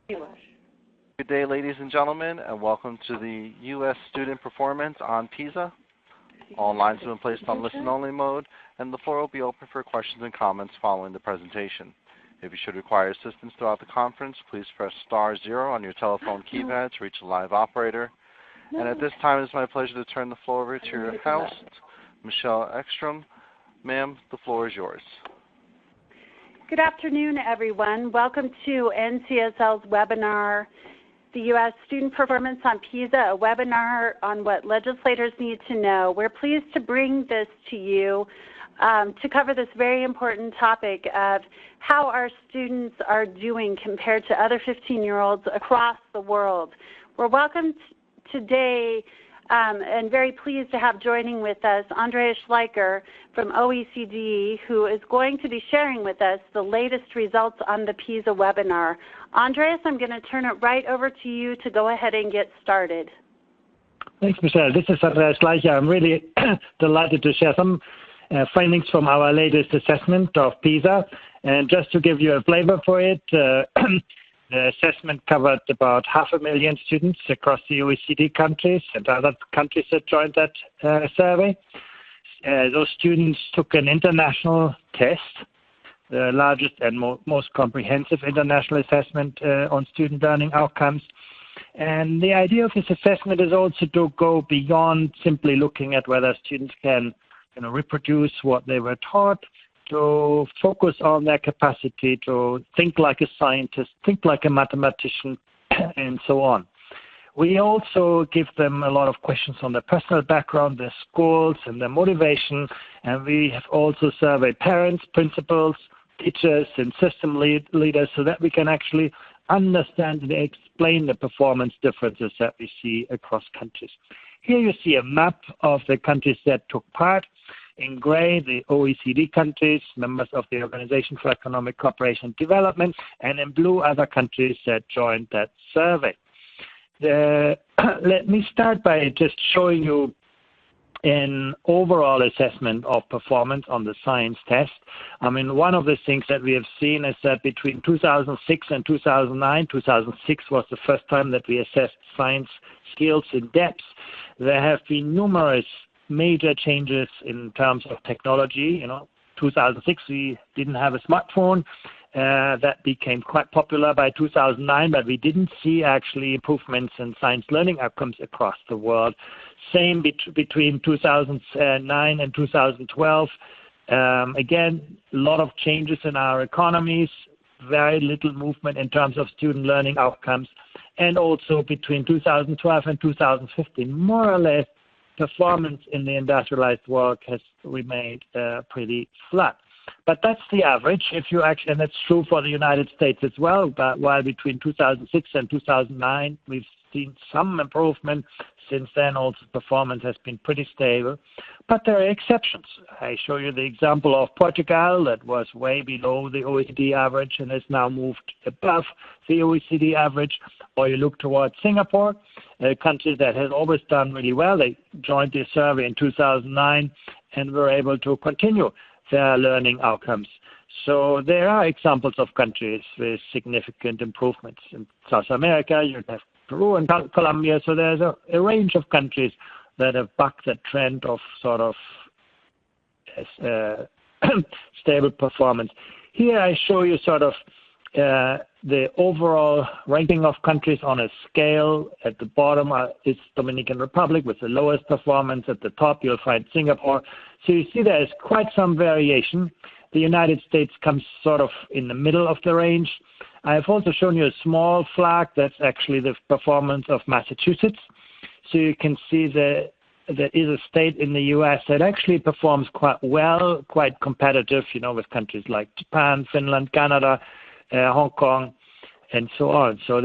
Good day, ladies and gentlemen, and welcome to the U.S. Student Performance on PISA. All lines have been placed on listen-only mode, and the floor will be open for questions and comments following the presentation. If you should require assistance throughout the conference, please press *0 on your telephone keypad to reach a live operator. And at this time, it's my pleasure to turn the floor over to your host, Michelle Ekstrom. Ma'am, the floor is yours. Good afternoon, everyone. Welcome to NCSL's webinar, the U.S. Student Performance on PISA, a webinar on what legislators need to know. We're pleased to bring this to you to cover this very important topic of how our students are doing compared to other 15-year-olds across the world. We're welcome today and very pleased to have joining with us Andreas Schleicher from OECD, who is going to be sharing with us the latest results on the PISA webinar. Andreas, I'm going to turn it right over to you to go ahead and get started. Thanks, Michelle. This is Andreas Schleicher. I'm really delighted to share some findings from our latest assessment of PISA. And just to give you a flavor for it, the assessment covered about 500,000 students across the OECD countries and other countries that joined that survey. Those students took an international test, the largest and most comprehensive international assessment on student learning outcomes. And the idea of this assessment is also to go beyond simply looking at whether students can reproduce what they were taught, to focus on their capacity to think like a scientist, think like a mathematician, and so on. We also give them a lot of questions on their personal background, their schools, and their motivation. And we have also surveyed parents, principals, teachers, and system leaders so that we can actually understand and explain the performance differences that we see across countries. Here you see a map of the countries that took part. In gray, the OECD countries, members of the Organization for Economic Cooperation and Development, and in blue, other countries that joined that survey. Let me start by just showing you an overall assessment of performance on the science test. I mean, one of the things that we have seen is that between 2006 and 2009, 2006 was the first time that we assessed science skills in depth. There have been numerous major changes in terms of technology. 2006 we didn't have a smartphone. That became quite popular by 2009, but we didn't see actually improvements in science learning outcomes across the world. Same between 2009 and 2012. Again, a lot of changes in our economies, very little movement in terms of student learning outcomes. And also between 2012 and 2015, more or less, performance in the industrialized world has remained pretty flat. But that's the average. And that's true for the United States as well. But while between 2006 and 2009, we've seen some improvement. Since then, also performance has been pretty stable. But there are exceptions. I show you the example of Portugal that was way below the OECD average and has now moved above the OECD average. Or you look towards Singapore, a country that has always done really well. They joined the survey in 2009 and were able to continue their learning outcomes. So there are examples of countries with significant improvements. In South America, you have Peru and Colombia, so there's a range of countries that have bucked that trend of sort of stable performance. Here I show you sort of the overall ranking of countries on a scale. At the bottom is Dominican Republic with the lowest performance. At the top you'll find Singapore. So you see there's quite some variation. The United States comes sort of in the middle of the range. I have also shown you a small flag. That's actually the performance of Massachusetts. So you can see that there is a state in the U.S. that actually performs quite well, quite competitive, with countries like Japan, Finland, Canada, Hong Kong, and so on. So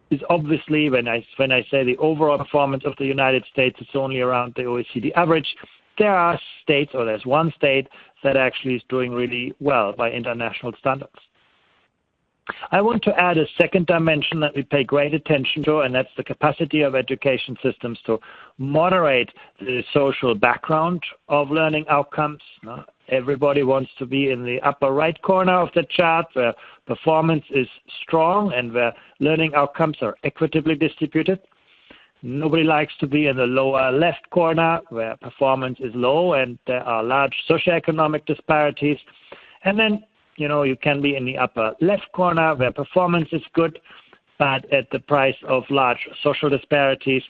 is obviously, when I say the overall performance of the United States is only around the OECD average, there are states, or there's one state that actually is doing really well by international standards. I want to add a second dimension that we pay great attention to, and that's the capacity of education systems to moderate the social background of learning outcomes. Everybody wants to be in the upper right corner of the chart where performance is strong and where learning outcomes are equitably distributed. Nobody likes to be in the lower left corner where performance is low and there are large socioeconomic disparities. And then, you can be in the upper left corner where performance is good, but at the price of large social disparities.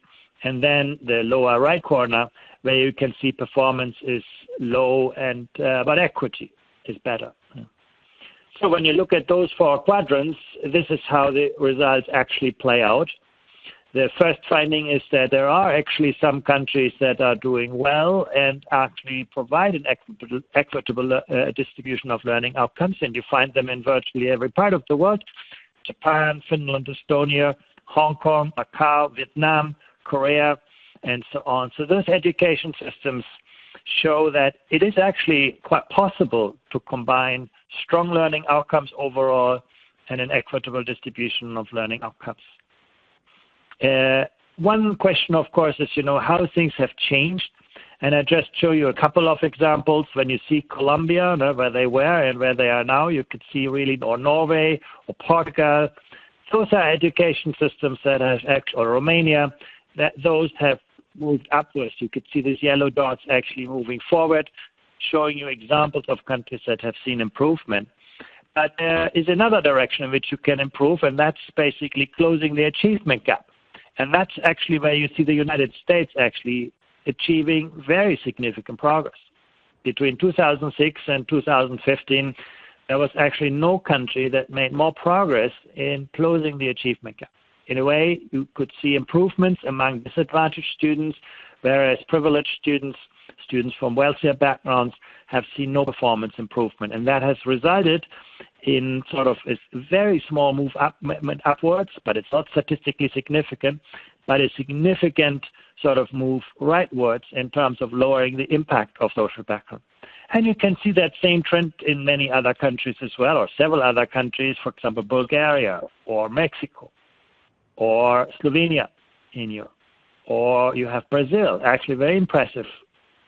And then the lower right corner where you can see performance is low and but equity is better. So when you look at those 4 quadrants, this is how the results actually play out. The first finding is that there are actually some countries that are doing well and actually provide an equitable distribution of learning outcomes, and you find them in virtually every part of the world: Japan, Finland, Estonia, Hong Kong, Macau, Vietnam, Korea, and so on. So those education systems show that it is actually quite possible to combine strong learning outcomes overall and an equitable distribution of learning outcomes. One question, of course, is, how things have changed. And I just show you a couple of examples. When you see Colombia, where they were and where they are now, you could see really, or Norway or Portugal. Those are education systems that have, or Romania, that those have moved upwards. You could see these yellow dots actually moving forward, showing you examples of countries that have seen improvement. But there is another direction in which you can improve, and that's basically closing the achievement gap. And that's actually where you see the United States actually achieving very significant progress. Between 2006 and 2015, there was actually no country that made more progress in closing the achievement gap. In a way, you could see improvements among disadvantaged students, whereas privileged students, students from wealthier backgrounds, have seen no performance improvement. And that has resulted in sort of a very small movement upwards, but it's not statistically significant, but a significant sort of move rightwards in terms of lowering the impact of social background. And you can see that same trend in many other countries as well, or several other countries, for example, Bulgaria or Mexico or Slovenia in Europe. Or you have Brazil, actually very impressive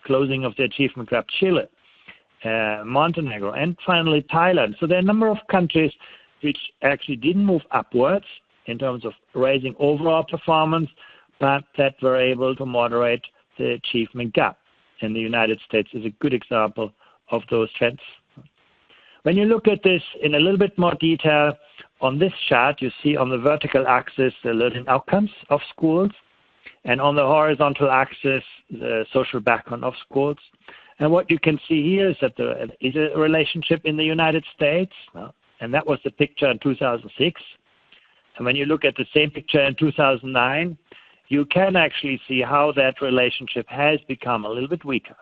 closing of the achievement gap, Chile, Montenegro, and finally Thailand. So there are a number of countries which actually didn't move upwards in terms of raising overall performance, but that were able to moderate the achievement gap. And the United States is a good example of those trends. When you look at this in a little bit more detail, on this chart you see on the vertical axis the learning outcomes of schools, and on the horizontal axis the social background of schools. And what you can see here is that there is a relationship in the United States, and that was the picture in 2006. And when you look at the same picture in 2009, you can actually see how that relationship has become a little bit weaker.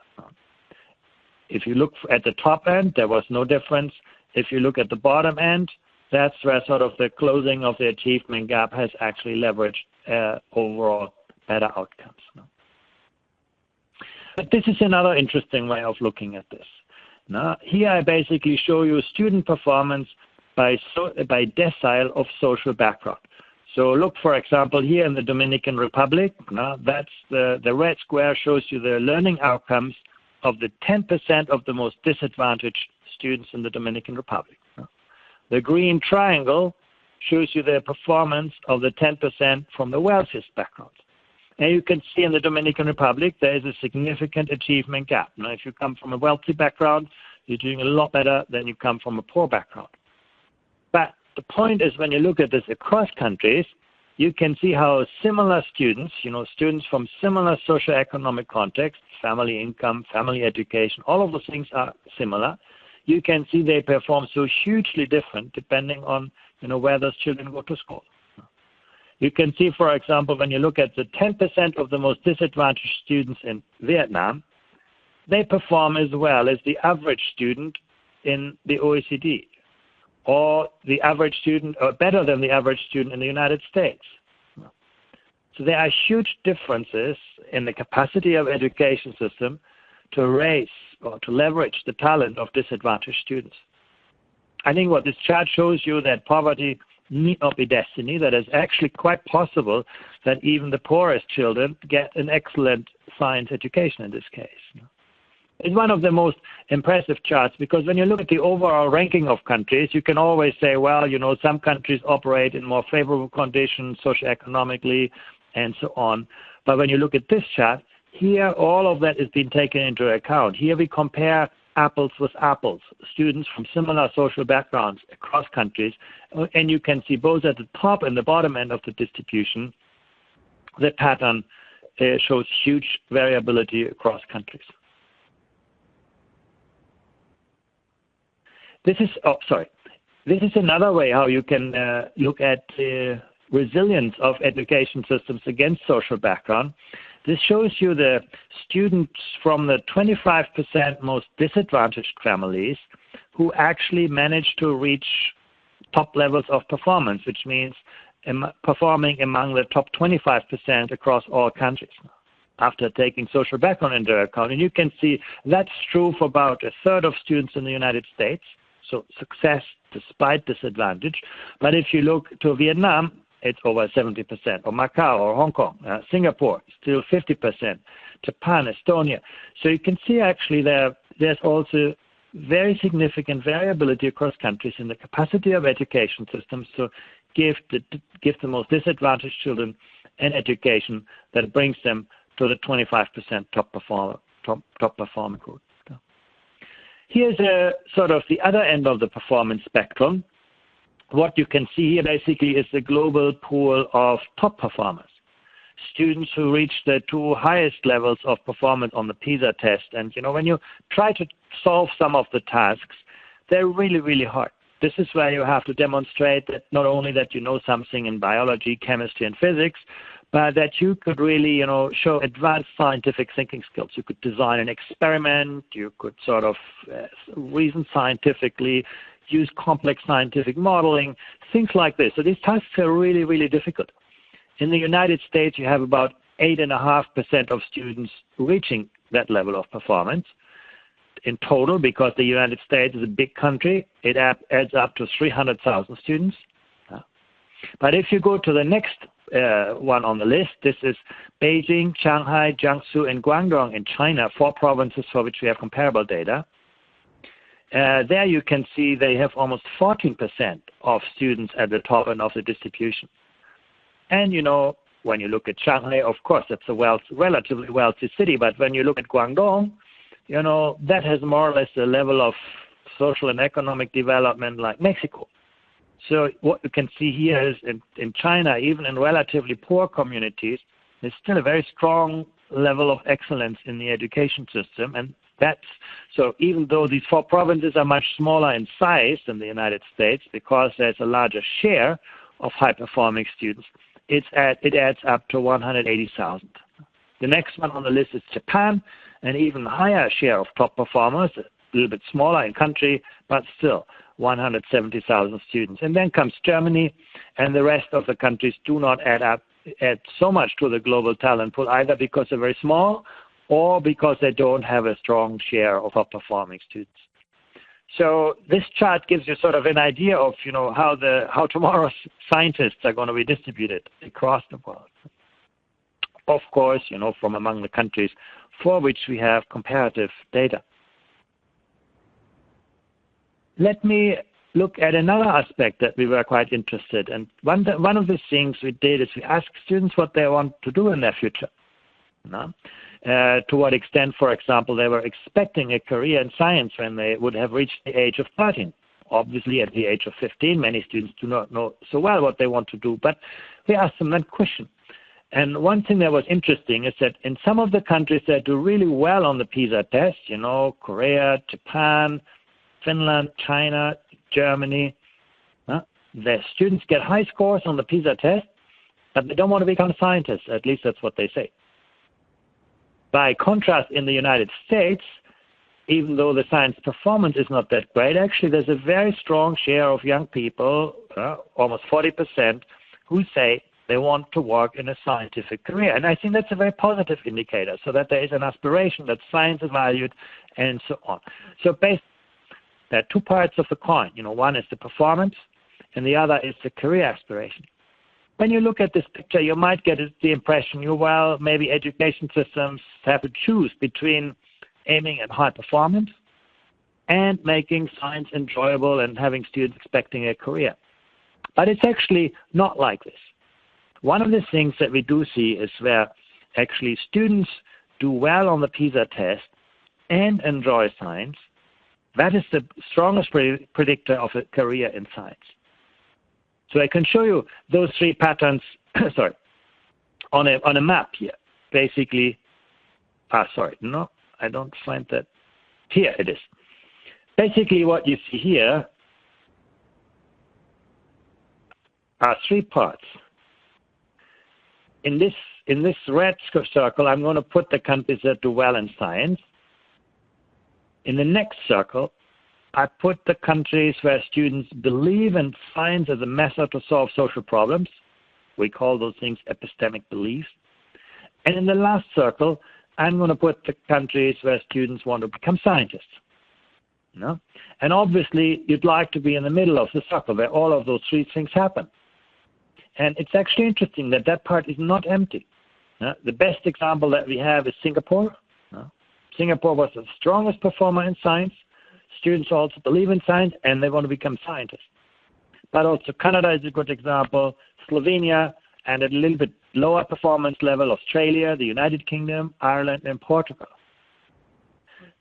If you look at the top end, there was no difference. If you look at the bottom end, that's where sort of the closing of the achievement gap has actually leveraged overall better outcomes. But this is another interesting way of looking at this. Now, here I basically show you student performance by decile of social background. So look, for example, here in the Dominican Republic, that's the red square shows you the learning outcomes of the 10% of the most disadvantaged students in the Dominican Republic. The green triangle shows you the performance of the 10% from the wealthiest backgrounds. And you can see in the Dominican Republic, there is a significant achievement gap. Now, if you come from a wealthy background, you're doing a lot better than you come from a poor background. But the point is, when you look at this across countries, you can see how similar students, students from similar socioeconomic contexts, family income, family education, all of those things are similar. You can see they perform so hugely different depending on, where those children go to school. You can see, for example, when you look at the 10% of the most disadvantaged students in Vietnam, they perform as well as the average student in the OECD, or the average student, or better than the average student in the United States. So there are huge differences in the capacity of education system to raise or to leverage the talent of disadvantaged students. I think what this chart shows you that poverty need not be destiny, that it's actually quite possible that even the poorest children get an excellent science education in this case. It's one of the most impressive charts because when you look at the overall ranking of countries, you can always say, well, some countries operate in more favorable conditions socioeconomically and so on. But when you look at this chart, here all of that is being taken into account. Here we compare apples with apples, students from similar social backgrounds across countries, and you can see both at the top and the bottom end of the distribution, the pattern shows huge variability across countries. This is another way how you can look at the resilience of education systems against social background. This shows you the students from the 25% most disadvantaged families who actually managed to reach top levels of performance, which means performing among the top 25% across all countries after taking social background into account. And you can see that's true for about a third of students in the United States, so success despite disadvantage. But if you look to Vietnam, it's over 70%, or Macau, or Hong Kong, Singapore, still 50%, Japan, Estonia. So you can see actually there's also very significant variability across countries in the capacity of education systems to give the most disadvantaged children an education that brings them to the 25% top performing group. Here's sort of the other end of the performance spectrum. What you can see here basically is the global pool of top performers, students who reach the two highest levels of performance on the PISA test. And when you try to solve some of the tasks, they're really, really hard. This is where you have to demonstrate that not only that you know something in biology, chemistry, and physics, but that you could really, show advanced scientific thinking skills. You could design an experiment, you could sort of reason scientifically, use complex scientific modeling, things like this. So these tasks are really, really difficult. In the United States, you have about 8.5% of students reaching that level of performance in total, because the United States is a big country. It adds up to 300,000 students. But if you go to the next one on the list, this is Beijing, Shanghai, Jiangsu, and Guangdong in China, 4 provinces for which we have comparable data. There you can see they have almost 14% of students at the top end of the distribution. And when you look at Shanghai, of course, that's a relatively wealthy city, but when you look at Guangdong, that has more or less a level of social and economic development like Mexico. So what you can see here is in China, even in relatively poor communities, there's still a very strong level of excellence in the education system. And so even though these 4 provinces are much smaller in size than the United States, because there's a larger share of high-performing students, it adds up to 180,000. The next one on the list is Japan, an even higher share of top performers, a little bit smaller in country, but still 170,000 students. And then comes Germany, and the rest of the countries do not add so much to the global talent pool, either because they're very small or because they don't have a strong share of top-performing students. So this chart gives you sort of an idea of, how tomorrow's scientists are going to be distributed across the world. Of course, from among the countries for which we have comparative data. Let me look at another aspect that we were quite interested in. One of the things we did is we asked students what they want to do in their future. To what extent, for example, they were expecting a career in science when they would have reached the age of 13. Obviously, at the age of 15, many students do not know so well what they want to do, but we asked them that question. And one thing that was interesting is that in some of the countries that do really well on the PISA test, Korea, Japan, Finland, China, Germany, the students get high scores on the PISA test, but they don't want to become scientists. At least that's what they say. By contrast, in the United States, even though the science performance is not that great, actually there's a very strong share of young people, almost 40%, who say they want to work in a scientific career. And I think that's a very positive indicator, so that there is an aspiration that science is valued and so on. So there are 2 parts of the coin. One is the performance, and the other is the career aspiration. When you look at this picture, you might get the impression, maybe education systems have to choose between aiming at high performance, and making science enjoyable and having students expecting a career. But it's actually not like this. One of the things that we do see is where actually students do well on the PISA test and enjoy science. That is the strongest predictor of a career in science. So I can show you those three patterns on a map here. Basically, no, I don't find that. Here it is. Basically what you see here are three parts. In this red circle, I'm going to put the countries that do well in science. In the next circle, I put the countries where students believe in science as a method to solve social problems. We call those things epistemic beliefs. And in the last circle, I'm going to put the countries where students want to become scientists. No? And obviously, you'd like to be in the middle of the circle where all of those three things happen. And it's actually interesting that that part is not empty. The best example that we have is Singapore. Singapore was the strongest performer in science. Students also believe in science and they want to become scientists. But also Canada is a good example, Slovenia, and at a little bit lower performance level, Australia, the United Kingdom, Ireland, and Portugal.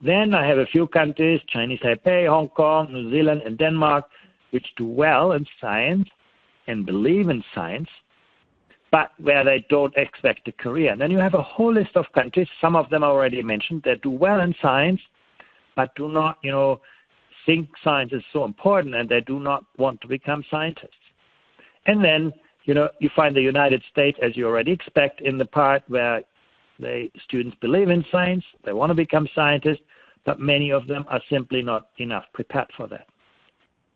Then I have a few countries, Chinese Taipei, Hong Kong, New Zealand, and Denmark, which do well in science and believe in science, but where they don't expect a career. And then you have a whole list of countries, some of them I already mentioned, that do well in science, but do not, think science is so important and they do not want to become scientists. And then, you find the United States, as you already expect, in the part where the students believe in science, they want to become scientists, but many of them are simply not enough prepared for that.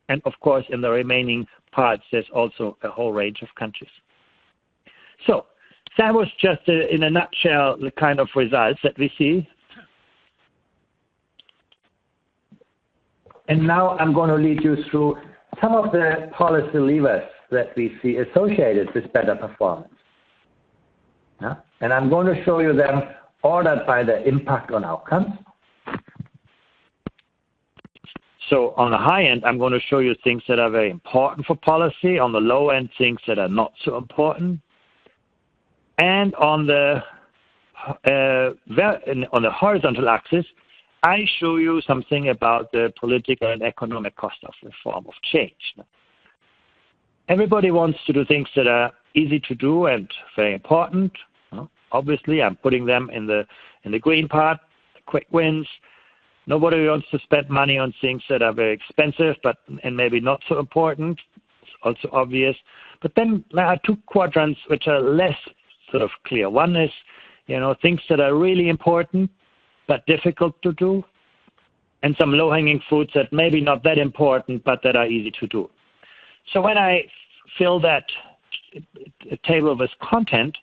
And of course, in the remaining parts, there's also a whole range of countries. So that was just, in a nutshell, the kind of results that we see. And now I'm going to lead you through some of the policy levers that we see associated with better performance. And I'm going to show you them ordered by the impact on outcomes. So on the high end, I'm going to show you things that are very important for policy. On the low end, things that are not so important. And on the horizontal axis, I show you something about the political and economic cost of reform, of change. Everybody wants to do things that are easy to do and very important. Obviously, I'm putting them in the green part, quick wins. Nobody wants to spend money on things that are very expensive and maybe not so important. It's also obvious. But then there are two quadrants which are less sort of clear. One is, things that are really important but difficult to do, and some low-hanging fruits that maybe not that important but that are easy to do. So when I fill that table with content,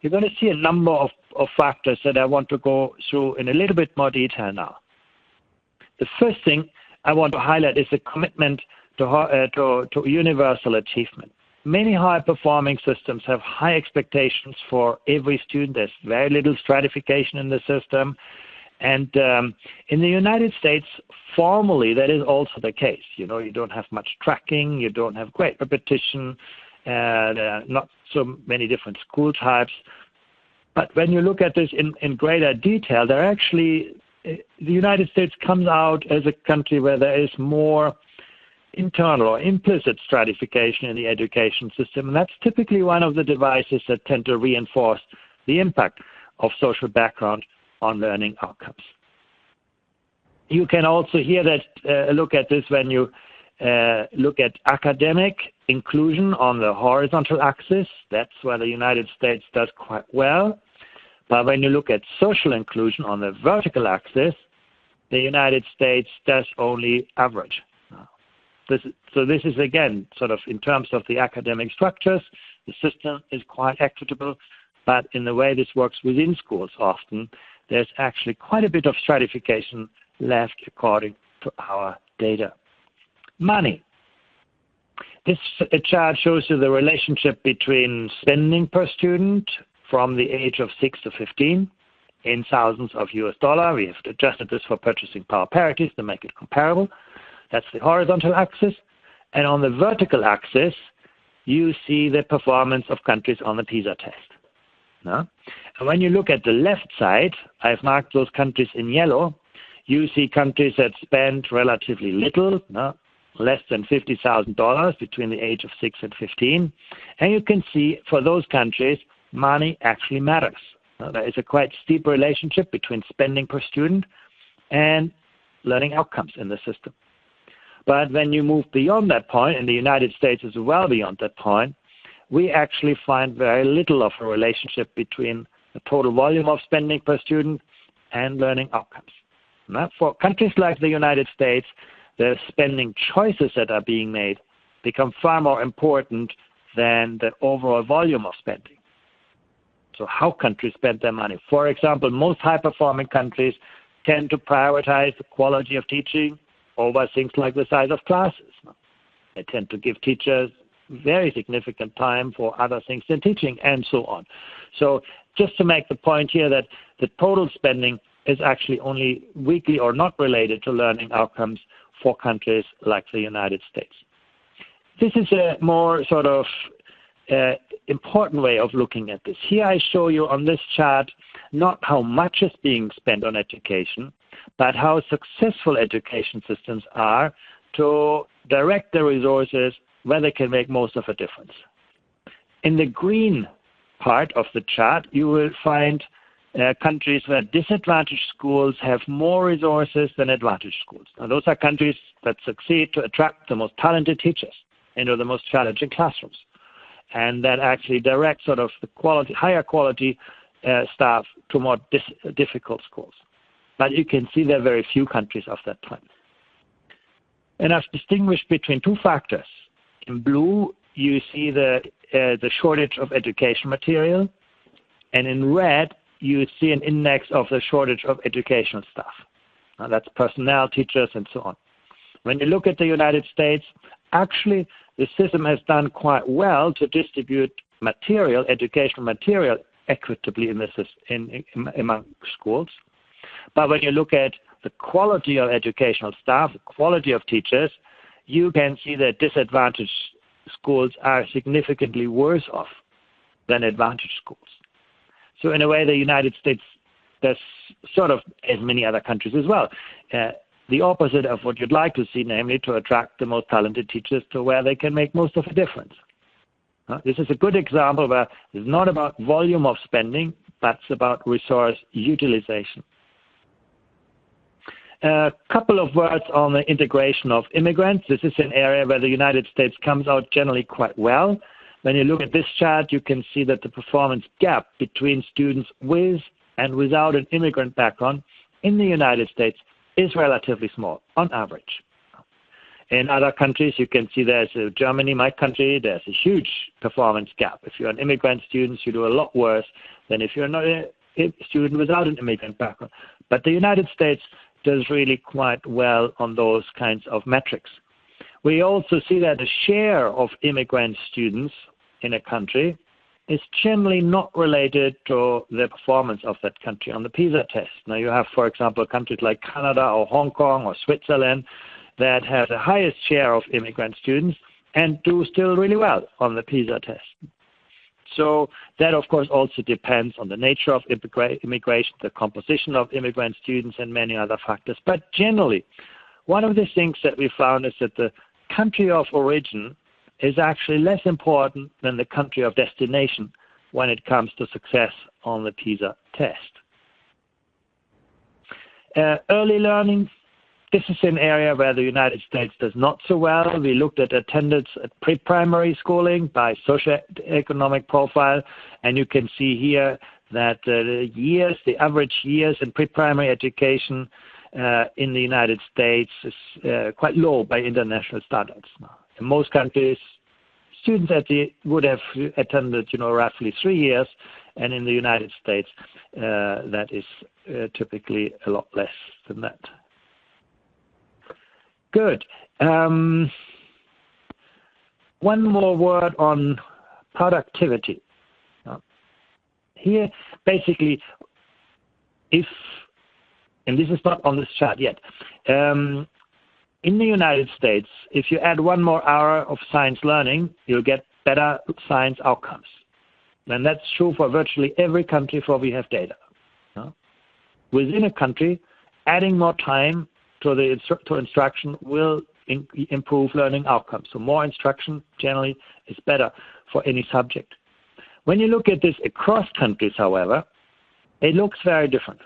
you're going to see a number of factors that I want to go through in a little bit more detail now. The first thing I want to highlight is the commitment to universal achievement. Many high-performing systems have high expectations for every student. There's very little stratification in the system. And in the United States, formally, that is also the case. You don't have much tracking. You don't have great repetition. There are not so many different school types. But when you look at this in greater detail, there actually, the United States comes out as a country where there is more internal or implicit stratification in the education system. And that's typically one of the devices that tend to reinforce the impact of social background on learning outcomes. You can also hear that, look at this when you look at academic inclusion on the horizontal axis. That's where the United States does quite well. But when you look at social inclusion on the vertical axis, the United States does only average. So this is, again, sort of in terms of the academic structures, the system is quite equitable, but in the way this works within schools often, there's actually quite a bit of stratification left according to our data. Money. This chart shows you the relationship between spending per student from the age of 6 to 15. in thousands of US dollar. We have adjusted this for purchasing power parities to make it comparable. That's the horizontal axis. And on the vertical axis, you see the performance of countries on the PISA test. No? And when you look at the left side, I've marked those countries in yellow. You see countries that spend relatively little, no? Less than $50,000 between the age of 6 and 15. And you can see for those countries, money actually matters. There is a quite steep relationship between spending per student and learning outcomes in the system. But when you move beyond that point, and the United States is well beyond that point, we actually find very little of a relationship between the total volume of spending per student and learning outcomes. Now, for countries like the United States, the spending choices that are being made become far more important than the overall volume of spending. So how countries spend their money. For example, most high-performing countries tend to prioritize the quality of teaching over things like the size of classes. They tend to give teachers very significant time for other things than teaching, and so on. So just to make the point here that the total spending is actually only weakly or not related to learning outcomes for countries like the United States. This is a more sort of important way of looking at this. Here I show you on this chart not how much is being spent on education, but how successful education systems are to direct the resources where they can make most of a difference. In the green part of the chart, you will find countries where disadvantaged schools have more resources than advantaged schools. Now, those are countries that succeed to attract the most talented teachers into the most challenging classrooms, and that actually direct sort of the quality, higher quality staff to more difficult schools. But you can see there are very few countries of that type. And I've distinguished between two factors. In blue, you see the shortage of education material, and in red, you see an index of the shortage of educational staff. Now, that's personnel, teachers, and so on. When you look at the United States, actually the system has done quite well to distribute material, educational material, equitably among schools. But when you look at the quality of educational staff, the quality of teachers, you can see that disadvantaged schools are significantly worse off than advantaged schools. So in a way, the United States does sort of, as many other countries as well, the opposite of what you'd like to see, namely to attract the most talented teachers to where they can make most of a difference. This is a good example where it's not about volume of spending, but it's about resource utilization. A couple of words on the integration of immigrants. This is an area where the United States comes out generally quite well. When you look at this chart, you can see that the performance gap between students with and without an immigrant background in the United States is relatively small, on average. In other countries, you can see there's Germany, my country, there's a huge performance gap. If you're an immigrant student, you do a lot worse than if you're not a student without an immigrant background. But the United States does really quite well on those kinds of metrics. We also see that the share of immigrant students in a country is generally not related to the performance of that country on the PISA test. Now you have, for example, countries like Canada or Hong Kong or Switzerland that have the highest share of immigrant students and do still really well on the PISA test. So that, of course, also depends on the nature of immigration, the composition of immigrant students, and many other factors. But generally, one of the things that we found is that the country of origin is actually less important than the country of destination when it comes to success on the PISA test. Early learning. This is an area where the United States does not so well. We looked at attendance at pre-primary schooling by socioeconomic profile, and you can see here that the average years in pre-primary education in the United States is quite low by international standards. In most countries, students would have attended, roughly 3 years, and in the United States, that is typically a lot less than that. Good. One more word on productivity. Here, basically, and this is not on this chart yet, in the United States, if you add one more hour of science learning, you'll get better science outcomes. And that's true for virtually every country for we have data. Within a country, adding more time to instruction will improve learning outcomes. So more instruction generally is better for any subject. When you look at this across countries, however, it looks very different.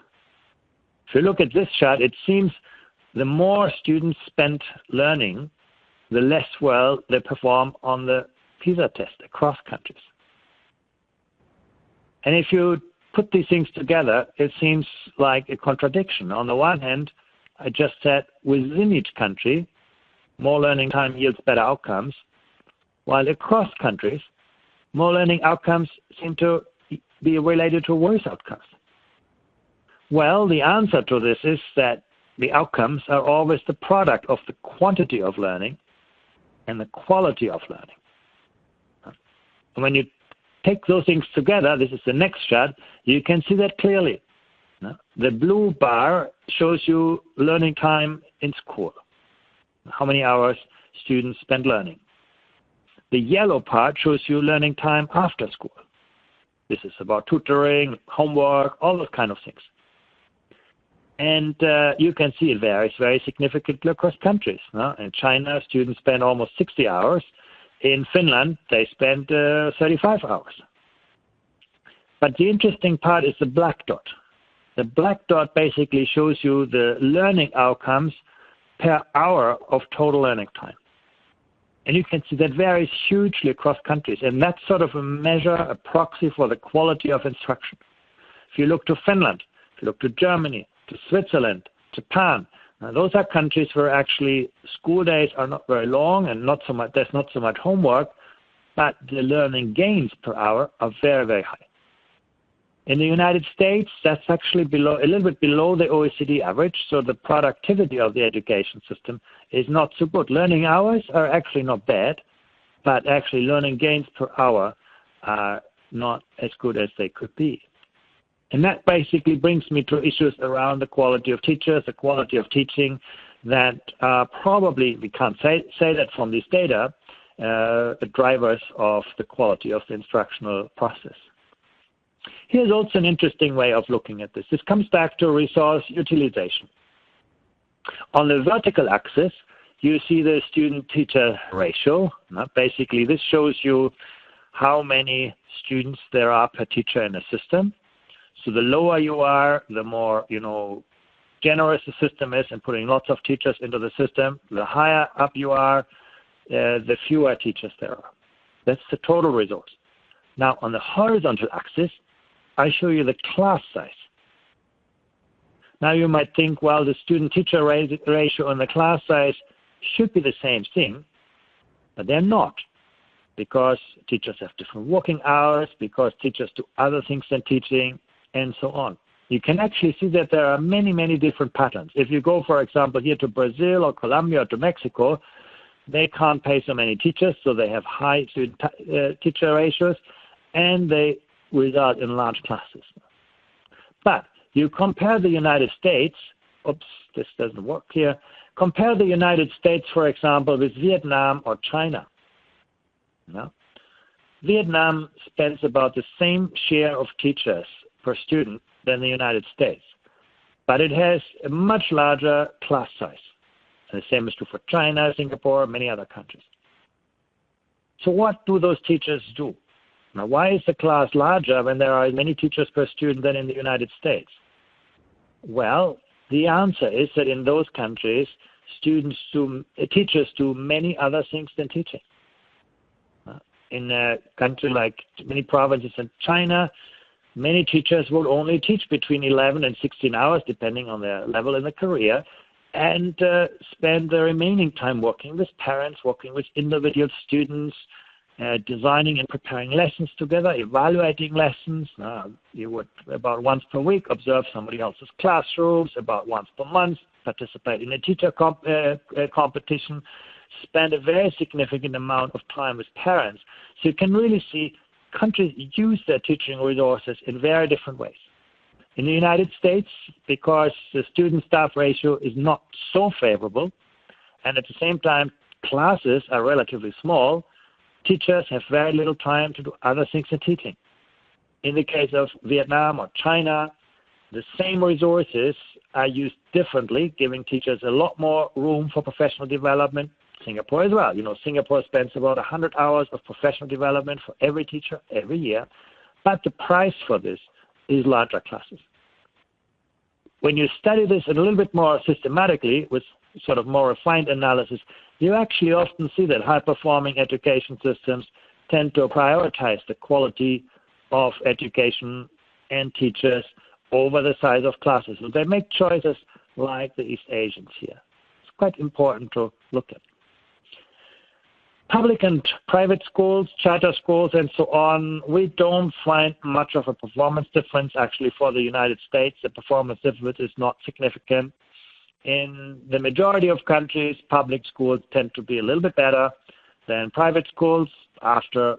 If you look at this chart, it seems the more students spend learning, the less well they perform on the PISA test across countries. And if you put these things together, it seems like a contradiction. On the one hand, I just said within each country, more learning time yields better outcomes, while across countries, more learning outcomes seem to be related to worse outcomes. Well, the answer to this is that the outcomes are always the product of the quantity of learning and the quality of learning. And when you take those things together, this is the next chart, you can see that clearly. The blue bar shows you learning time in school, how many hours students spend learning. The yellow part shows you learning time after school. This is about tutoring, homework, all those kind of things. And you can see it varies very significantly across countries. In China, students spend almost 60 hours. In Finland, they spend 35 hours. But the interesting part is the black dot. The black dot basically shows you the learning outcomes per hour of total learning time. And you can see that varies hugely across countries. And that's sort of a measure, a proxy for the quality of instruction. If you look to Finland, if you look to Germany, to Switzerland, Japan, those are countries where actually school days are not very long and not so much, there's not so much homework, but the learning gains per hour are very, very high. In the United States, that's actually a little bit below the OECD average, so the productivity of the education system is not so good. Learning hours are actually not bad, but actually learning gains per hour are not as good as they could be. And that basically brings me to issues around the quality of teachers, the quality of teaching, that probably, we can't say that from this data, the drivers of the quality of the instructional process. Here's also an interesting way of looking at this. This comes back to resource utilization. On the vertical axis, you see the student-teacher ratio. Basically, this shows you how many students there are per teacher in a system. So the lower you are, the more generous the system is in putting lots of teachers into the system. The higher up you are, the fewer teachers there are. That's the total resource. Now, on the horizontal axis, I show you the class size. Now you might think, well, the student-teacher ratio and the class size should be the same thing, but they're not, because teachers have different working hours, because teachers do other things than teaching, and so on. You can actually see that there are many, many different patterns. If you go, for example, here to Brazil or Colombia or to Mexico, they can't pay so many teachers, so they have high student-teacher ratios, and they result in large classes. But you compare the United States, oops, this doesn't work here, compare the United States, for example, with Vietnam or China. Vietnam spends about the same share of teachers per student than the United States, but it has a much larger class size. And the same is true for China, Singapore, many other countries. So what do those teachers do? Now, why is the class larger when there are as many teachers per student than in the United States? Well, the answer is that in those countries, teachers do many other things than teaching. In a country like many provinces in China, many teachers will only teach between 11 and 16 hours, depending on their level in the career, and spend the remaining time working with parents, working with individual students, designing and preparing lessons together, evaluating lessons. You would, about once per week, observe somebody else's classrooms, about once per month, participate in a teacher competition, spend a very significant amount of time with parents. So you can really see countries use their teaching resources in very different ways. In the United States, because the student-staff ratio is not so favorable, and at the same time classes are relatively small, teachers have very little time to do other things than teaching. In the case of Vietnam or China, the same resources are used differently, giving teachers a lot more room for professional development. Singapore as well. Singapore spends about 100 hours of professional development for every teacher every year, but the price for this is larger classes. When you study this a little bit more systematically with sort of more refined analysis, you actually often see that high-performing education systems tend to prioritize the quality of education and teachers over the size of classes. So they make choices like the East Asians here. It's quite important to look at. Public and private schools, charter schools, and so on, we don't find much of a performance difference. Actually, for the United States, the performance difference is not significant. In the majority of countries, public schools tend to be a little bit better than private schools after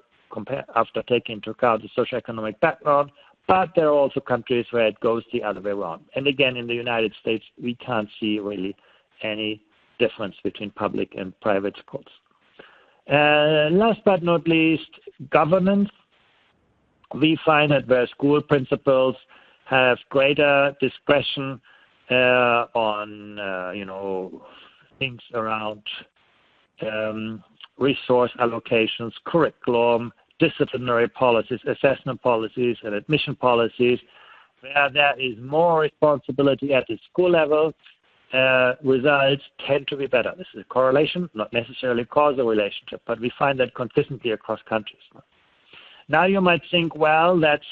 taking into account the socioeconomic background, but there are also countries where it goes the other way around. And again, in the United States, we can't see really any difference between public and private schools. Last but not least, governance. We find that where school principals have greater discretion on things around resource allocations, curriculum, disciplinary policies, assessment policies, and admission policies, where there is more responsibility at the school level, results tend to be better. This is a correlation, not necessarily causal relationship, but we find that consistently across countries. Now you might think, well, that's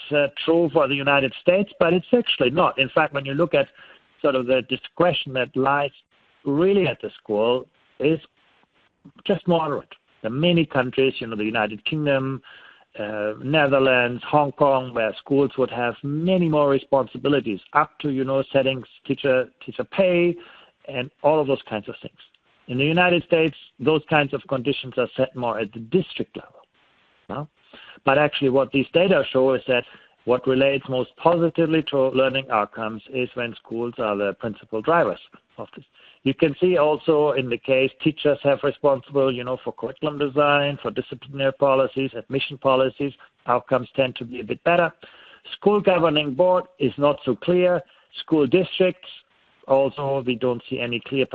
true for the United States, but it's actually not. In fact, when you look at sort of the discretion that lies really at the school, is just moderate. There are many countries, the United Kingdom, Netherlands, Hong Kong, where schools would have many more responsibilities, up to, setting teacher pay and all of those kinds of things. In the United States, those kinds of conditions are set more at the district level. No? But actually what these data show is that what relates most positively to learning outcomes is when schools are the principal drivers of this. You can see also in the case teachers have responsible, for curriculum design, for disciplinary policies, admission policies. Outcomes tend to be a bit better. School governing board is not so clear. School districts, also we don't see any clear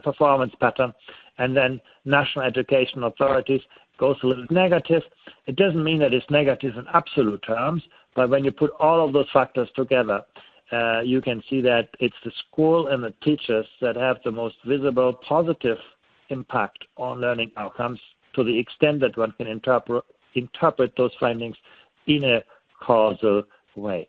performance pattern. And then national education authorities goes a little negative. It doesn't mean that it's negative in absolute terms, but when you put all of those factors together, you can see that it's the school and the teachers that have the most visible positive impact on learning outcomes, to the extent that one can interpret those findings in a causal way.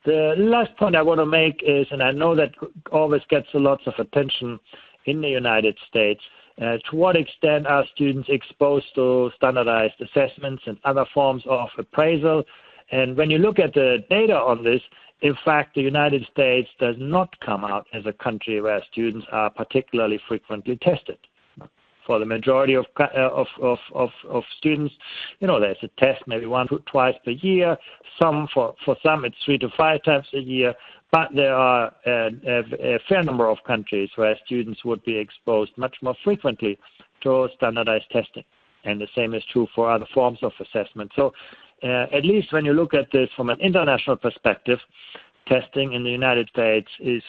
The last point I want to make is, and I know that always gets lots of attention in the United States, to what extent are students exposed to standardized assessments and other forms of appraisal? And when you look at the data on this, in fact, the United States does not come out as a country where students are particularly frequently tested. For the majority of students, there's a test maybe once or twice per year. For some, it's 3 to 5 times a year. But there are a fair number of countries where students would be exposed much more frequently to standardized testing. And the same is true for other forms of assessment. So at least when you look at this from an international perspective, testing in the United States is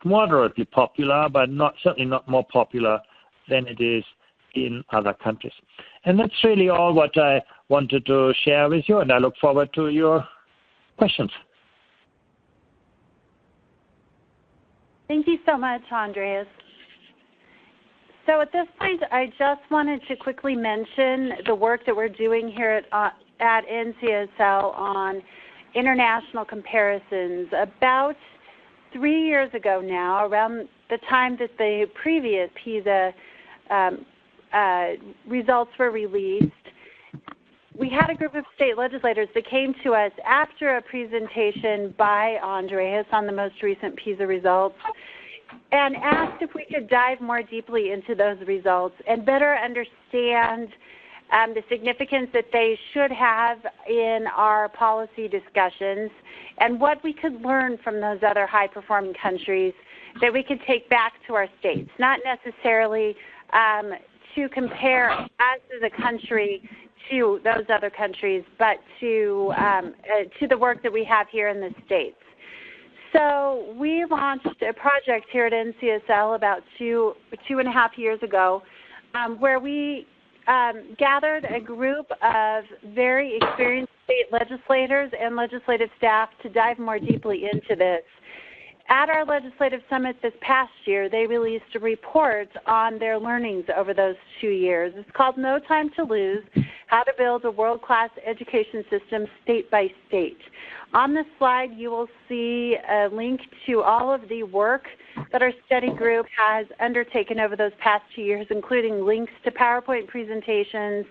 moderately popular, but certainly not more popular than it is in other countries. And that's really all what I wanted to share with you, and I look forward to your questions. Thank you so much, Andreas. So at this point, I just wanted to quickly mention the work that we're doing here at NCSL on international comparisons. About 3 years ago now, around the time that the previous PISA results were released, we had a group of state legislators that came to us after a presentation by Andreas on the most recent PISA results and asked if we could dive more deeply into those results and better understand the significance that they should have in our policy discussions, and what we could learn from those other high-performing countries that we could take back to our states, not necessarily to compare us as a country to those other countries, but to the work that we have here in the States. So we launched a project here at NCSL about two and a half years ago where we gathered a group of very experienced state legislators and legislative staff to dive more deeply into this. At our legislative summit this past year, they released a report on their learnings over those 2 years. It's called No Time to Lose, How to Build a World-Class Education System State by State. On this slide, you will see a link to all of the work that our study group has undertaken over those past 2 years, including links to PowerPoint presentations,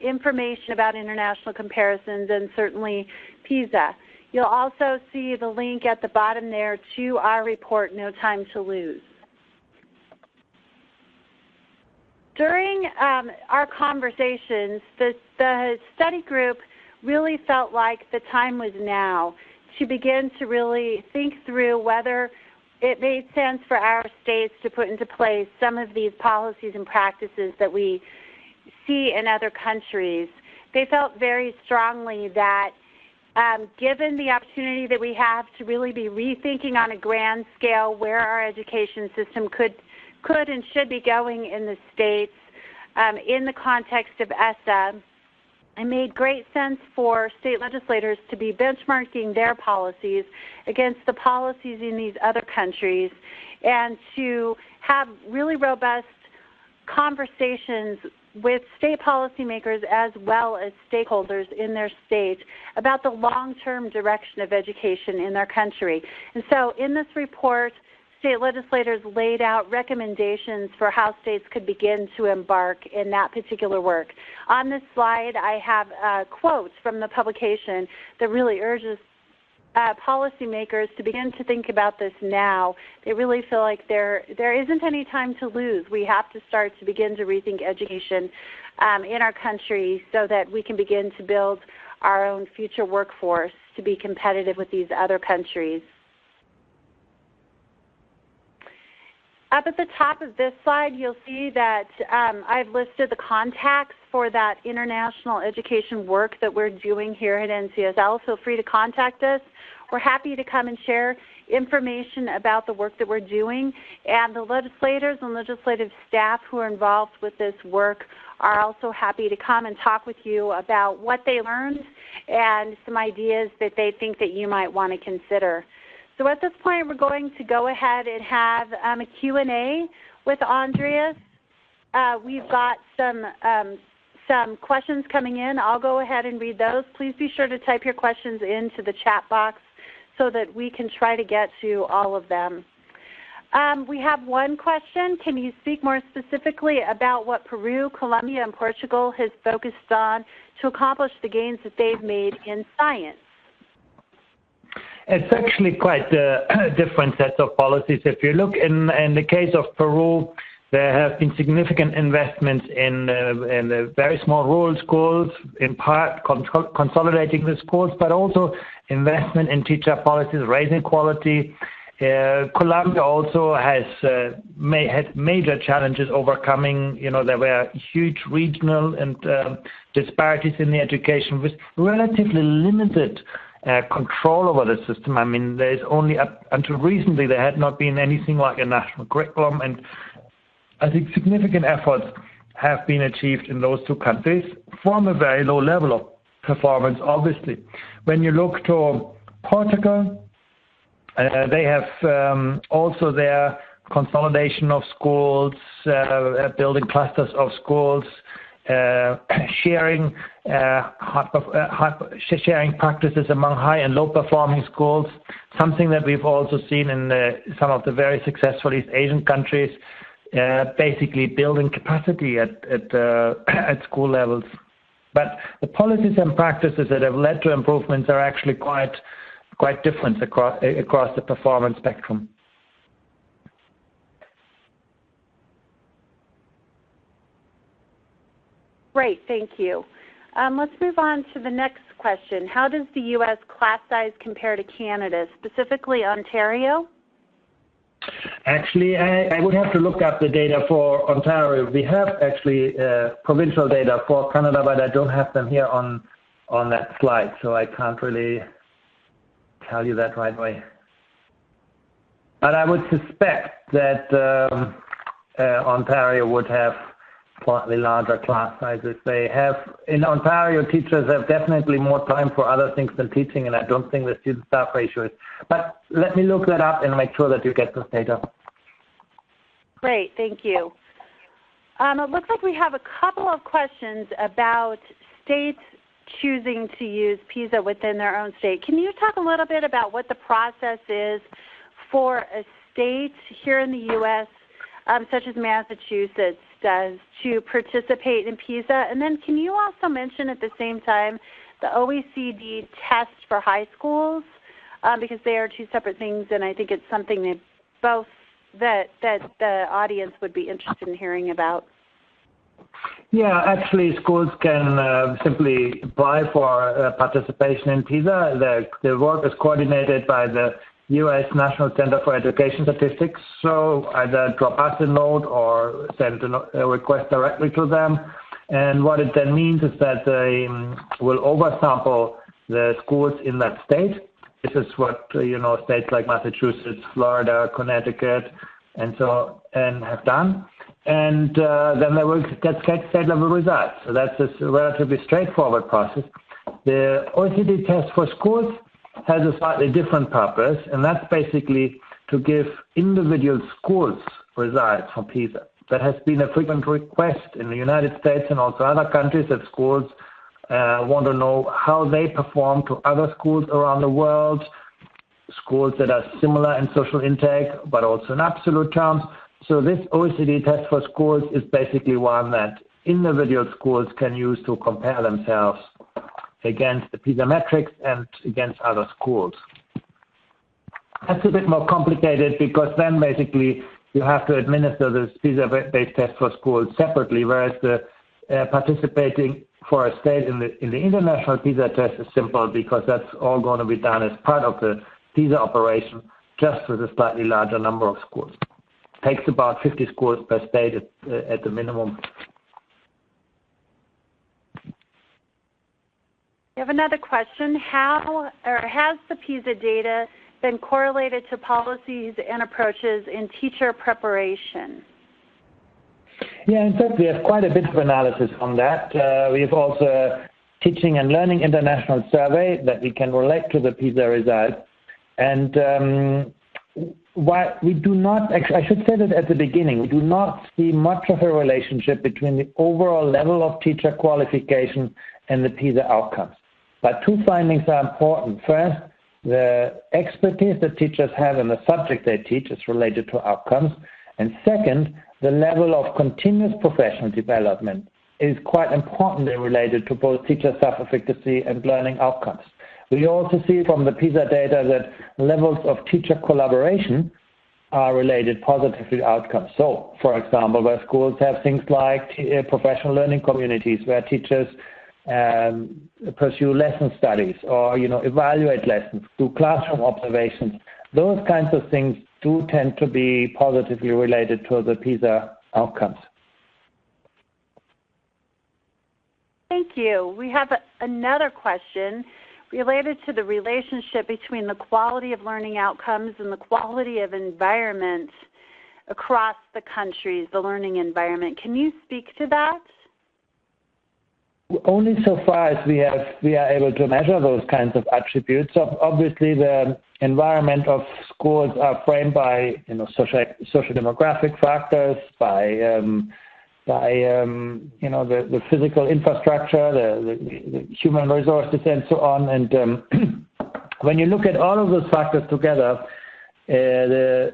information about international comparisons, and certainly PISA. You'll also see the link at the bottom there to our report, No Time to Lose. During our conversations, the study group really felt like the time was now to begin to really think through whether it made sense for our states to put into place some of these policies and practices that we see in other countries. They felt very strongly that given the opportunity that we have to really be rethinking on a grand scale where our education system could and should be going in the states in the context of ESSA, it made great sense for state legislators to be benchmarking their policies against the policies in these other countries and to have really robust conversations with state policymakers as well as stakeholders in their state about the long-term direction of education in their country. And so in this report, state legislators laid out recommendations for how states could begin to embark in that particular work. On this slide, I have quotes from the publication that really urges policymakers to begin to think about this now. They really feel like there isn't any time to lose. We have to start to begin to rethink education in our country so that we can begin to build our own future workforce to be competitive with these other countries. Up at the top of this slide, you'll see that I've listed the contacts for that international education work that we're doing here at NCSL. Feel free to contact us. We're happy to come and share information about the work that we're doing, and the legislators and legislative staff who are involved with this work are also happy to come and talk with you about what they learned and some ideas that they think that you might want to consider. So at this point, we're going to go ahead and have a Q&A with Andreas. We've got some questions coming in. I'll go ahead and read those. Please be sure to type your questions into the chat box so that we can try to get to all of them. We have one question. Can you speak more specifically about what Peru, Colombia, and Portugal has focused on to accomplish the gains that they've made in science? It's actually quite different sets of policies. If you look in the case of Peru, there have been significant investments in the very small rural schools, in part consolidating the schools, but also investment in teacher policies, raising quality. Colombia also has had major challenges overcoming. There were huge regional and disparities in the education with relatively limited control over the system. I mean, there's only up until recently there had not been anything like a national curriculum, and I think significant efforts have been achieved in those two countries from a very low level of performance, obviously. When you look to Portugal, they have also their consolidation of schools, building clusters of schools, sharing practices among high and low performing schools, something that we've also seen in some of the very successful East Asian countries, basically building capacity at school levels. But the policies and practices that have led to improvements are actually quite different across the performance spectrum. Great, thank you. Let's move on to the next question. How does the U.S. class size compare to Canada, specifically Ontario? Actually, I would have to look up the data for Ontario. We have actually provincial data for Canada, but I don't have them here on that slide, so I can't really tell you that right away. But I would suspect that Ontario would have slightly larger class sizes. They have, in Ontario, teachers have definitely more time for other things than teaching, and I don't think the student-staff ratio is. But let me look that up and make sure that you get this data. Great, thank you. It looks like we have a couple of questions about states choosing to use PISA within their own state. Can you talk a little bit about what the process is for a state here in the U.S., such as Massachusetts does, to participate in PISA? And then can you also mention at the same time the OECD test for high schools, because they are two separate things, and I think it's something that the audience would be interested in hearing about. Yeah, actually schools can simply apply for participation in PISA. The work is coordinated by the U.S. National Center for Education Statistics, so either drop us a note or send a request directly to them. And what it then means is that they will oversample the schools in that state. This is what states like Massachusetts, Florida, Connecticut, and have done. And then they will get state level results. So that's a relatively straightforward process. The OECD test for schools has a slightly different purpose, and that's basically to give individual schools results from PISA. That has been a frequent request in the United States and also other countries, that schools want to know how they perform to other schools around the world, schools that are similar in social intake, but also in absolute terms. So this OECD test for schools is basically one that individual schools can use to compare themselves against the PISA metrics and against other schools. That's a bit more complicated, because then basically you have to administer this PISA-based test for schools separately, whereas the participating for a state in the international PISA test is simple, because that's all going to be done as part of the PISA operation, just with a slightly larger number of schools. It takes about 50 schools per state at the minimum. We have another question. Has the PISA data been correlated to policies and approaches in teacher preparation? Yeah, in fact, we have quite a bit of analysis on that. We have also a Teaching and Learning International Survey that we can relate to the PISA results. And while we do not, I should say that at the beginning, we do not see much of a relationship between the overall level of teacher qualification and the PISA outcomes. But two findings are important. First, the expertise that teachers have in the subject they teach is related to outcomes. And second, the level of continuous professional development is quite importantly related to both teacher self-efficacy and learning outcomes. We also see from the PISA data that levels of teacher collaboration are related positively to outcomes. So, for example, where schools have things like professional learning communities, where teachers pursue lesson studies or evaluate lessons, do classroom observations. Those kinds of things do tend to be positively related to the PISA outcomes. Thank you. We have another question related to the relationship between the quality of learning outcomes and the quality of environment across the countries, the learning environment. Can you speak to that? Only so far as we are able to measure those kinds of attributes. Obviously, the environment of schools are framed by social demographic factors, by the physical infrastructure, the human resources, and so on. And when you look at all of those factors together, the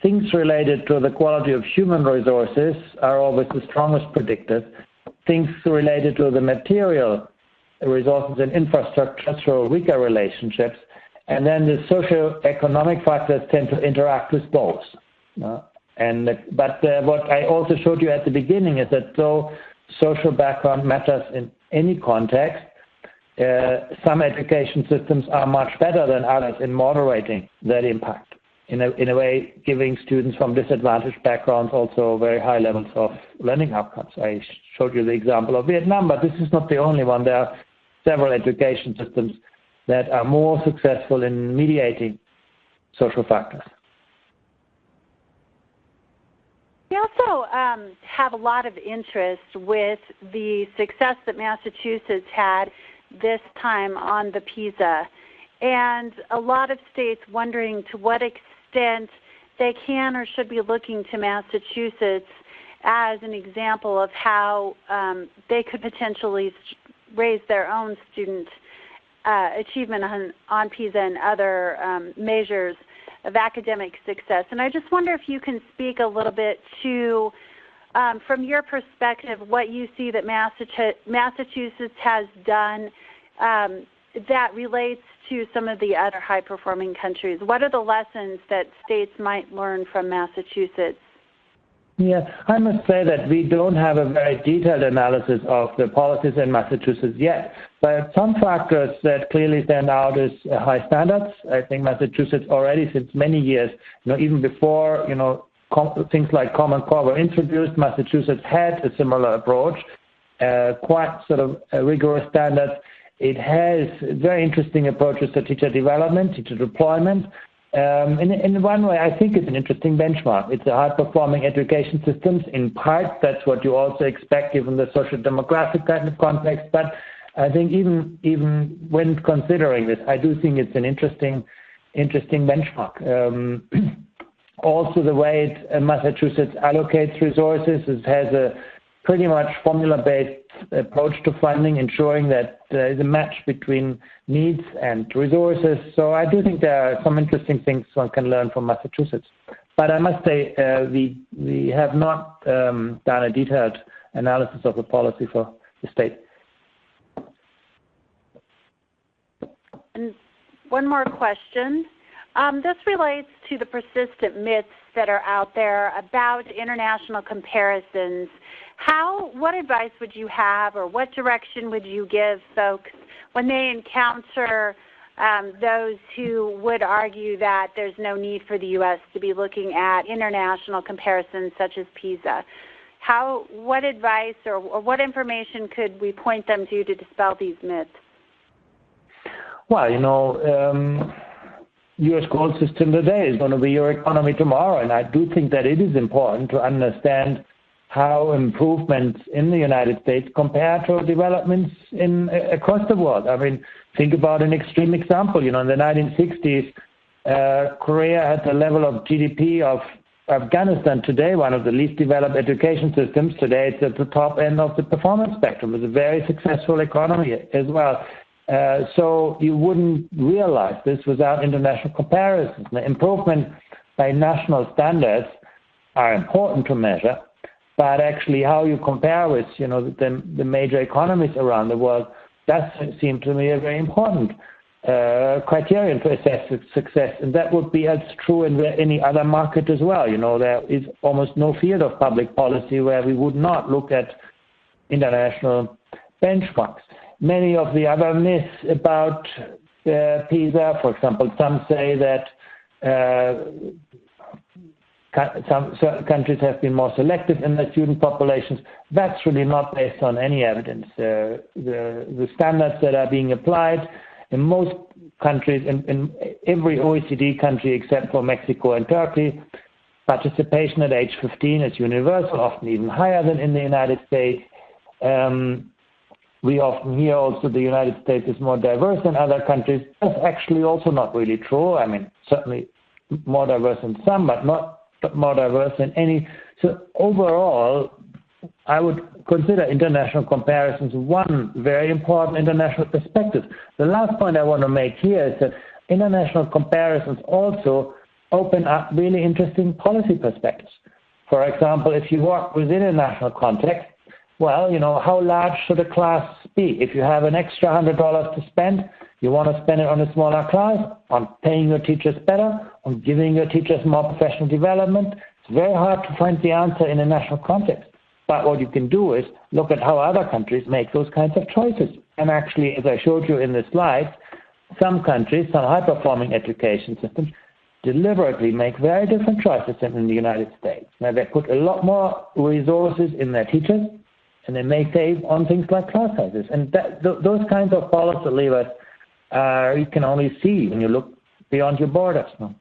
things related to the quality of human resources are always the strongest predictors. Things related to the material resources and infrastructure show weaker relationships, and then the socio-economic factors tend to interact with both. But what I also showed you at the beginning is that though social background matters in any context. Some education systems are much better than others in moderating that impact. In a way, giving students from disadvantaged backgrounds also very high levels of learning outcomes. I showed you the example of Vietnam, but this is not the only one. There are several education systems that are more successful in mediating social factors. We also have a lot of interest with the success that Massachusetts had this time on the PISA, and a lot of states wondering to what extent they can or should be looking to Massachusetts as an example of how they could potentially raise their own student achievement on PISA and other measures of academic success. And I just wonder if you can speak a little bit to, from your perspective, what you see that Massachusetts has done that relates to some of the other high-performing countries. What are the lessons that states might learn from Massachusetts? Yeah, I must say that we don't have a very detailed analysis of the policies in Massachusetts yet, but some factors that clearly stand out is high standards. I think Massachusetts already since many years, even before, things like Common Core were introduced, Massachusetts had a similar approach, quite sort of rigorous standards. It has very interesting approaches to teacher development, teacher deployment. In one way, I think it's an interesting benchmark. It's a high-performing education systems. In part, that's what you also expect given the social demographic kind of context. But I think even when considering this, I do think it's an interesting benchmark. Also, the way Massachusetts allocates resources, it has a pretty much formula-based approach to funding, ensuring that there is a match between needs and resources. So I do think there are some interesting things one can learn from Massachusetts. But I must say we have not done a detailed analysis of the policy for the state. And one more question. This relates to the persistent myths that are out there about international comparisons. What advice would you have, or what direction would you give folks when they encounter those who would argue that there's no need for the U.S. to be looking at international comparisons such as PISA? What advice or what information could we point them to dispel these myths? Well, your school system today is going to be your economy tomorrow, and I do think that it is important to understand how improvements in the United States compare to developments across the world. I mean, think about an extreme example. In the 1960s, Korea had the level of GDP of Afghanistan today, one of the least developed education systems. Today, it's at the top end of the performance spectrum. It's a very successful economy as well. So you wouldn't realize this without international comparisons. The improvement by national standards are important to measure, but actually how you compare with, the major economies around the world, does seem to me a very important criterion to assess success. And that would be as true in any other market as well. There is almost no field of public policy where we would not look at international benchmarks. Many of the other myths about PISA, for example, some say that certain countries have been more selective in their student populations. That's really not based on any evidence. The standards that are being applied in most countries, in every OECD country except for Mexico and Turkey, participation at age 15 is universal, often even higher than in the United States. We often hear also the United States is more diverse than other countries. That's actually also not really true. I mean, certainly more diverse than some, but not more diverse than any. So overall, I would consider international comparisons one very important international perspective. The last point I want to make here is that international comparisons also open up really interesting policy perspectives. For example, if you work within a national context, well, how large should a class be? If you have an extra $100 to spend, you want to spend it on a smaller class, on paying your teachers better, on giving your teachers more professional development. It's very hard to find the answer in a national context. But what you can do is look at how other countries make those kinds of choices. And actually, as I showed you in the slides, some countries, some high-performing education systems, deliberately make very different choices than in the United States. Now, they put a lot more resources in their teachers, and they may save on things like class sizes. And those kinds of policy levers you can only see when you look beyond your borders. No?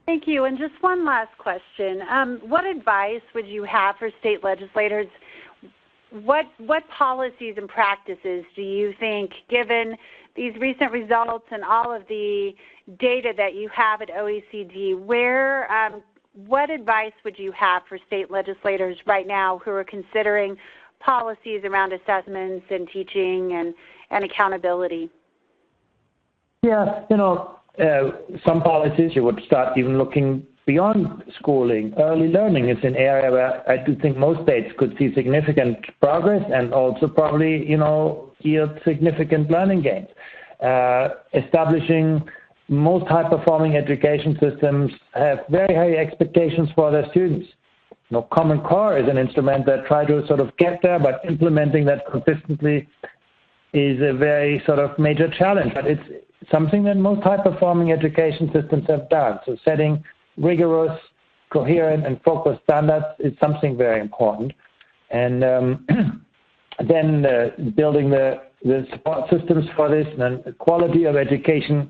Thank you. And just one last question. What advice would you have for state legislators? What policies and practices do you think, given these recent results and all of the data that you have at OECD, what advice would you have for state legislators right now who are considering policies around assessments and teaching and accountability? Yeah, some policies you would start even looking beyond schooling. Early learning is an area where I do think most states could see significant progress and also probably, yield significant learning gains. Establishing most high-performing education systems have very high expectations for their students. Common Core is an instrument that tries to sort of get there, but implementing that consistently is a very sort of major challenge. But it's something that most high-performing education systems have done. So setting rigorous, coherent, and focused standards is something very important. And then building the support systems for this, and the quality of education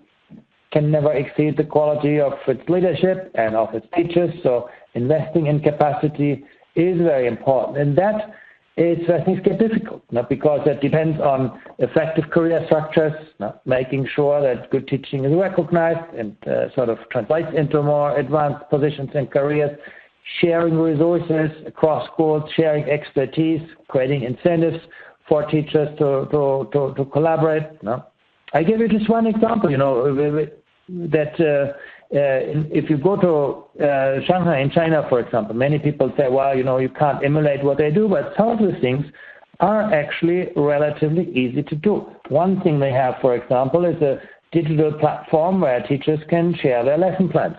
can never exceed the quality of its leadership and of its teachers. So investing in capacity is very important. And that is, I think, get difficult, because that depends on effective career structures, making sure that good teaching is recognized and sort of translates into more advanced positions and careers, sharing resources across schools, sharing expertise, creating incentives for teachers to collaborate. I give you just one example, that if you go to Shanghai in China, for example, many people say, well, you can't emulate what they do, but some of the things are actually relatively easy to do. One thing they have, for example, is a digital platform where teachers can share their lesson plans.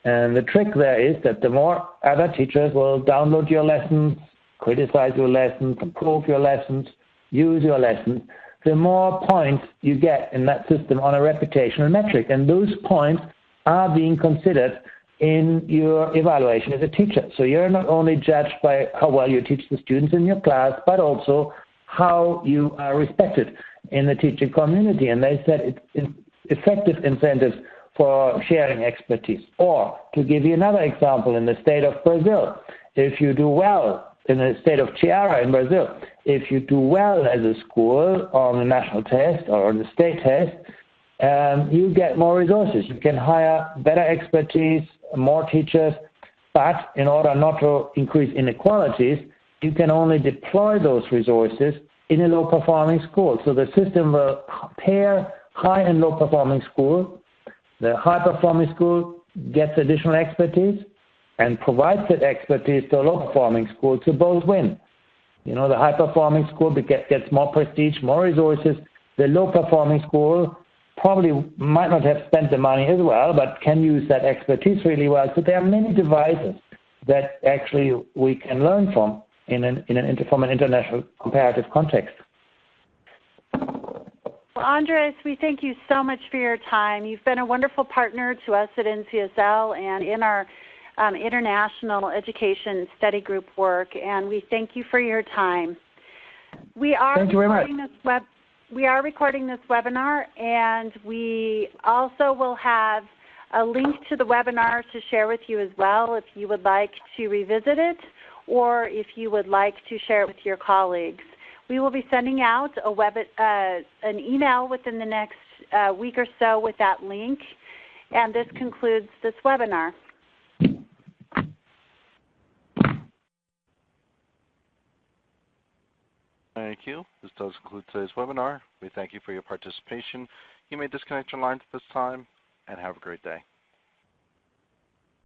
And the trick there is that the more other teachers will download your lessons, criticize your lessons, improve your lessons, use your lessons, the more points you get in that system on a reputational metric. And those points are being considered in your evaluation as a teacher. So you're not only judged by how well you teach the students in your class, but also how you are respected in the teaching community. And they said it's effective incentives for sharing expertise. Or, to give you another example, in the state of Brazil, if you do well in the state of Ceará in Brazil, if you do well as a school on the national test or on the state test, you get more resources. You can hire better expertise, more teachers, but in order not to increase inequalities, you can only deploy those resources in a low-performing school. So the system will pair high and low-performing school. The high-performing school gets additional expertise and provides that expertise to a low-performing school to both win. The high-performing school gets more prestige, more resources. The low-performing school probably might not have spent the money as well, but can use that expertise really well. So there are many devices that actually we can learn from from an international comparative context. Well, Andres, we thank you so much for your time. You've been a wonderful partner to us at NCSL and in our international education study group work, and we thank you for your time. Thank you very much. We are recording this webinar, and we also will have a link to the webinar to share with you as well if you would like to revisit it or if you would like to share it with your colleagues. We will be sending out an email within the next week or so with that link, and this concludes this webinar. Thank you. This does conclude today's webinar. We thank you for your participation. You may disconnect your lines at this time, and have a great day.